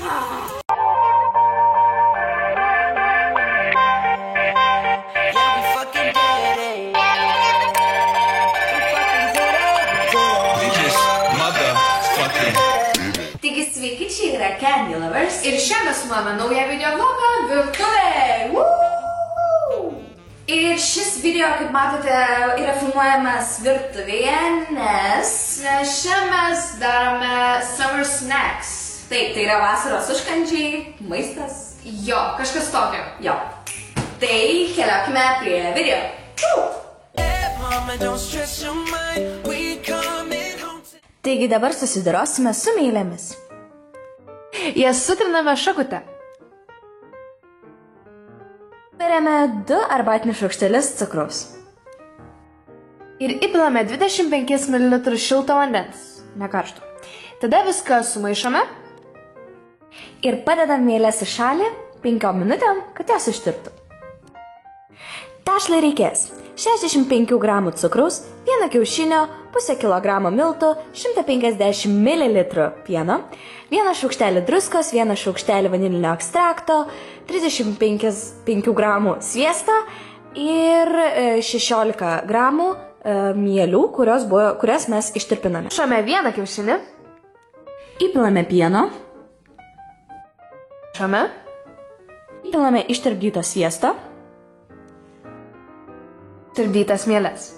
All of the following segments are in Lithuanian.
Taigi sveiki, čia yra Candy Lovers ir šiandien mes nuome naują video vlogą virtuvė. Ir šis video, kaip matote, yra filmuojamas virtuvėje, nes šiandien mes darome summer snacks. Taip, tai yra vasaros užkandžiai, maistas. Jo, kažkas tokio. Jo. Tai keliaukime prie video. Taigi dabar susidorosime su meilėmis. Jas sutriname šakutę. Beriame 2 arbatinius šaukštelius cukraus. Ir įpilame 25 ml šilto vandens, nekaršto. Tada viską sumaišome. Ir padedam meilės į šalį 5 minutėm, kad jas ištirptų. Tešlai reikės 65 gramų cukraus, 1 kiaušinio, pusę kilogramo miltų, 150 ml pieno, 1 šaukštelį druskos, 1 šaukštelį vanilinio ekstrakto, 35 gramų sviesto ir 16 gramų mielių, kurias mes ištirpiname. Šame 1 kiaušinį. Įpilame pieno. Šame. Įpilame ištirpdyto sviesto. Tirpdytas mieles.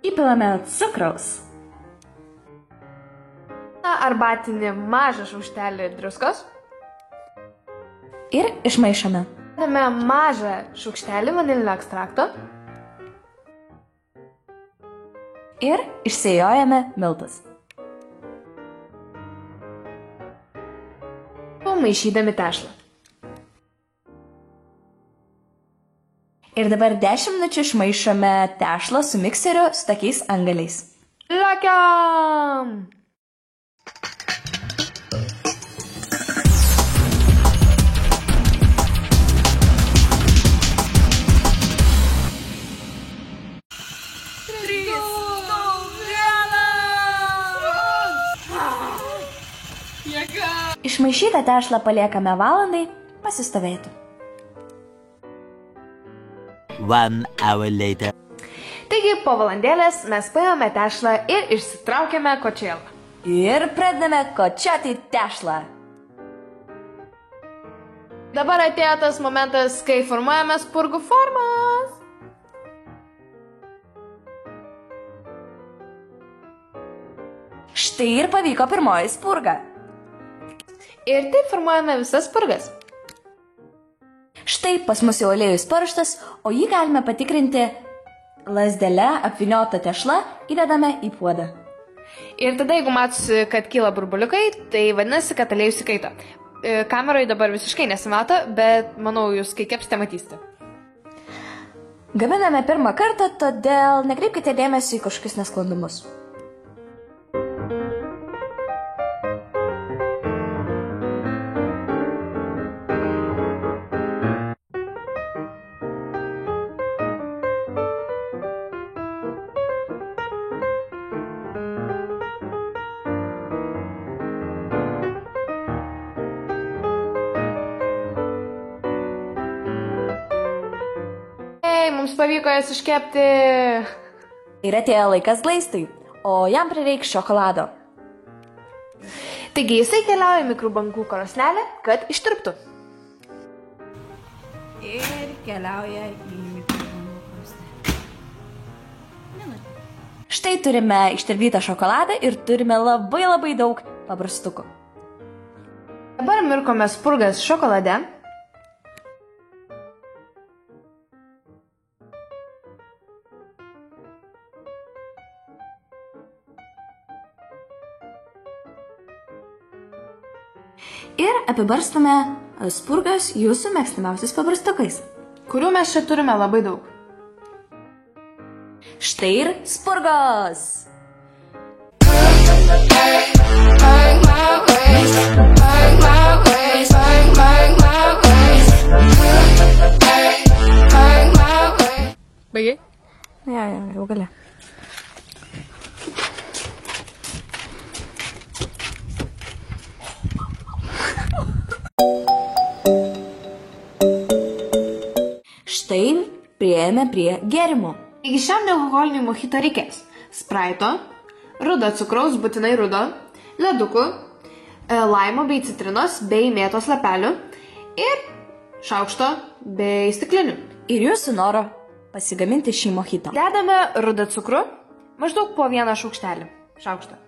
Įpilame cukraus. Arbatinį mažą šaukštelį druskos. Ir išmaišome. Dedame mažą šaukštelį vanilinio ekstrakto. Ir išsijojame miltus. Pamaišydami tešlą. Ir dabar 10 minučių išmaišome tešlą su mikseriu su tokiais antgaliais. Lekiam! Išmaišytą tešlą paliekame valandai pasistovėti. 1 hour later. Taigi po valandėlės mes paėmėme tešlą ir išsitraukėme kočėlą. Ir pradedame kočioti tešlą. Dabar atėjo tas momentas, kai formuojame spurgų formas. Štai ir pavyko pirmoji spurga. Ir taip formuojame visas spurgas. Štai pas mus jau aliejus paruoštas, o jį galime patikrinti lazdele apvyniotą tešlą, įdedame į puodą. Ir tada, jeigu matosi, kad kyla burbuliukai, tai vadinasi, kad aliejus įkaito. Kameroje dabar visiškai nesimato, bet manau, jūs kai kepsite matysite. Gaminame pirmą kartą, todėl nekreipkite dėmesį į kažkokius nesklandumus. Mums pavyko jas iškepti. Ir atėjo laikas glaistui, o jam prireiks šokolado. Taigi jisai keliauja į mikrobangų krosnelę, kad ištirptų. Ir keliauja į mikrobangų krosnelę. Štai turime ištirpdytą šokoladą ir turime labai daug paprastukų. Dabar mirkome spurgas šokolade. Ir apibarstome spurgas jūsų mėgstamiausiais paprastukais, kurių mes čia turime labai daug. Štai ir spurgos! Baigiai? Ja, jau gali. pereikime prie gėrimų. Iki šiam nealkoholiniui mojito reikės spraito, rudo cukraus, būtinai rudo, ledukų, laimo bei citrinos bei mėtos lapelių ir šaukšto bei stiklinių. Ir jūsų noro pasigaminti šį mojitą. Dedame rudą cukrų, maždaug po 1 šaukštelį. Šaukštą.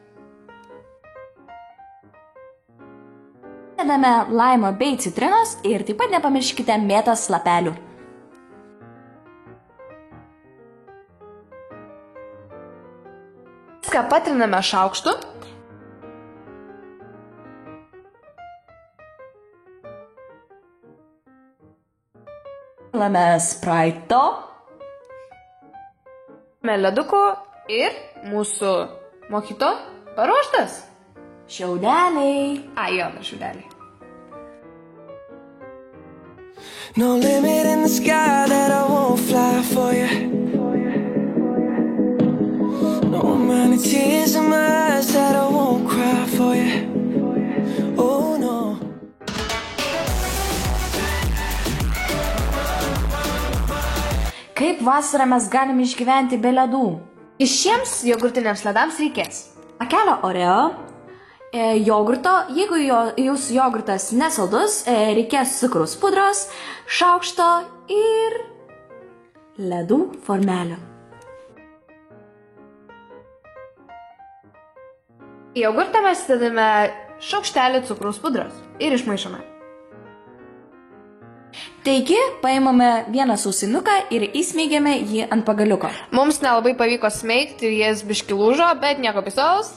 Dedame laimo bei citrinos ir taip pat nepamirškite mėtos lapelių. Viską patriname šaukštu. Pilame spraito. Ledukų ir mūsų mojito paruoštas. Šiaudeliai. Jo, šiaudeliai. No limit in the sky that I won't fly for you. No amount of tears in my eyes that I won't cry for you. Oh no. Kaip vasarą mes galime išgyventi be ledų? Šiems jogurtiniams ledams reikės Akelio Oreo, jogurto, jeigu jūsų jogurtas nesaldus, reikės cukraus pudros, šaukšto ir ledų formelių. Į jogurtą mes dedame šaukštelį cukraus pudros ir išmaišome. Taigi, paimame vieną sausinuką ir įsmeigiame jį ant pagaliuko. Mums nelabai pavyko smeigti ir jis biški lūžo, bet nieko baisaus.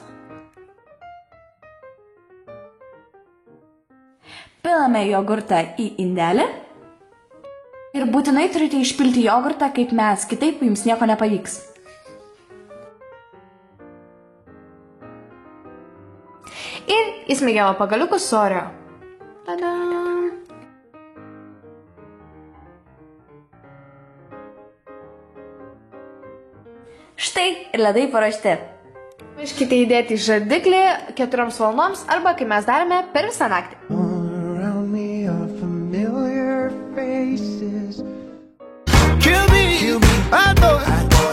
Pilame jogurtą į indelį ir būtinai turite išpilti jogurtą kaip mes, kitaip jums nieko nepavyks. Ir įsmeigiame pagaliukus su Oreo. Tada. Štai ir ledai paruošti. Pamirškite įdėti į šaldiklį 4 valandoms arba, kaip mes darėme, per visą naktį. Around me are familiar faces. Kill me, I thought,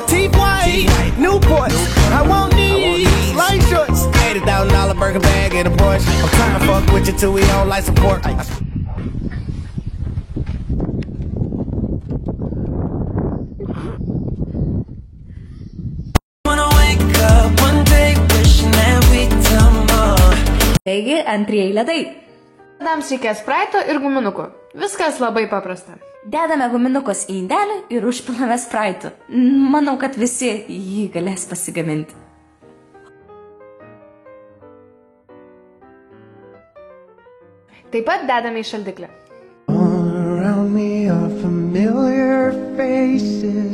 teeth white, Newports, I won't need light shorts. $80,000 burger bag in a Porsche. I'm trying to fuck with you till we all like support. Taigi, antrieji ledai. Ledams reikės spraito ir guminukų. Viskas labai paprasta. Dedame guminukus į indelį ir užpilame spraitu. Manau, kad visi jį galės pasigaminti. Taip pat dedame į šaldiklį. Around me are familiar faces.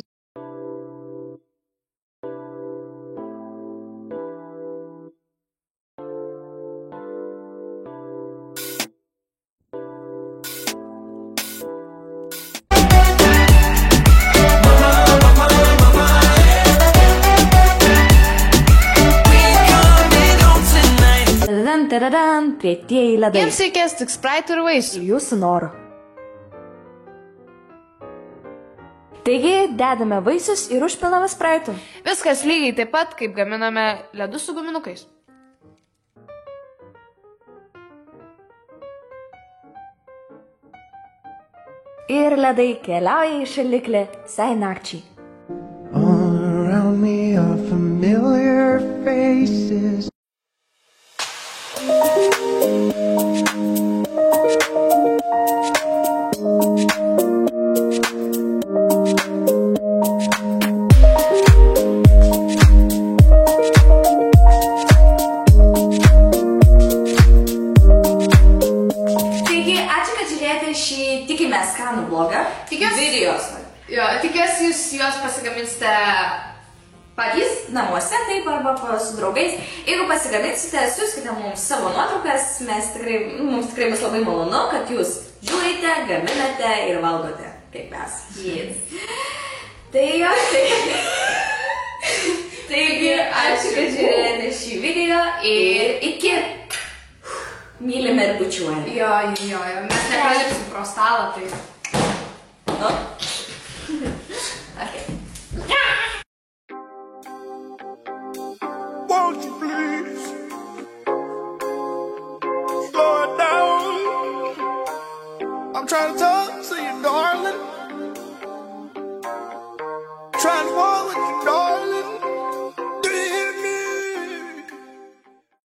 Tadadam, tretieji ledai. Jiems reikės tik spraito ir vaisių. Jūsų noro. Taigi, dedame vaisius ir užpilame spraitu. Viskas lygiai taip pat, kaip gaminame ledus su guminukais. Ir ledai keliauja į šaldiklį visai nakčiai. Around me are familiar faces. Tikimės skanų blogą. Tikiuosi, jūs juos pasigaminsite patys namuose, taip, arba su draugais. Jeigu pasigaminsite, siųskite mums savo nuotraukas. Mums tikrai bus labai malonu, kad jūs žiūrite, gaminate ir valgote, kaip mes. Yes. Taigi, ačiū, kad žiūrėjote šį video ir iki. Mylime ir bučiuojame. Jo, mes nepralipsim pro stalą, tai. trying to talk to you, darling. Trying to walk